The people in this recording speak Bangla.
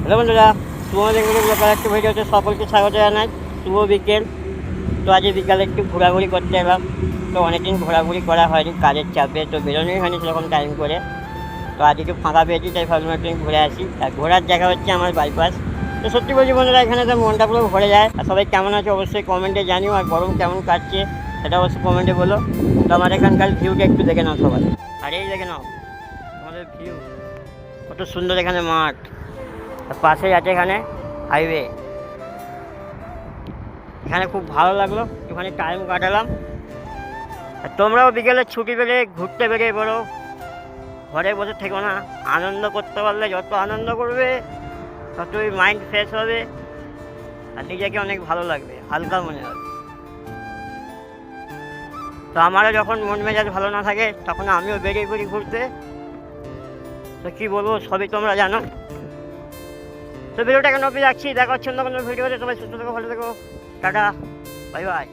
হ্যালো বন্ধুরা, শুভ বেঙ্গলি ব্লগার একটি ভিডিওতে সকলকে স্বাগত জানাই। শুভ বিকেল। তো আজ বিকালে একটু ঘোরাঘুরি করতে এলাম। তো অনেকদিন ঘোরাঘুরি করা হয়নি, কাজের চাপে তো বেরোনোই হয়নি সেরকম টাইম করে। তো আজ একটু ফাঁকা পেয়েছি, তাই ভাবলাম একটু ঘুরে আসি। আর ঘোরার জায়গা হচ্ছে আমার বাইপাস। তো সত্যি বলছি বন্ধুরা, এখানে তো মনটা পুরো ভরে যায়। আর সবাই কেমন আছে অবশ্যই কমেন্টে জানিও, আর গরম কেমন কাটছে সেটা অবশ্যই কমেন্টে বলো। তো আমার এখানকার ভিউটা একটু দেখে নাও সবাই। আর এই দেখে নাও আমাদের ভিউ, কত সুন্দর এখানে মাঠ, আর পাশেই আছে এখানে হাইওয়ে। এখানে খুব ভালো লাগলো, একটুখানি টাইম কাটালাম। আর তোমরাও বিকেলে ছুটি পেলে ঘুরতে বেরিয়ে পড়ো, ঘরে বসে থেকো না। আনন্দ করতে পারলে যত আনন্দ করবে ততই মাইন্ড ফ্রেশ হবে, আর নিজেকে অনেক ভালো লাগবে, হালকা মনে হবে। তো আমারও যখন মন মেজাজ ভালো না থাকে তখন আমিও বেরিয়ে পড়ি ঘুরতে। তো কী বলবো, সবই তোমরা জানো। তো ভিডিওটা কেন রাখছি, দেখা হচ্ছে অন্য কোনো ভিডিওতে। সবাই সুস্থ থেকো, ভালো থেকো, টাটা, বাই বাই।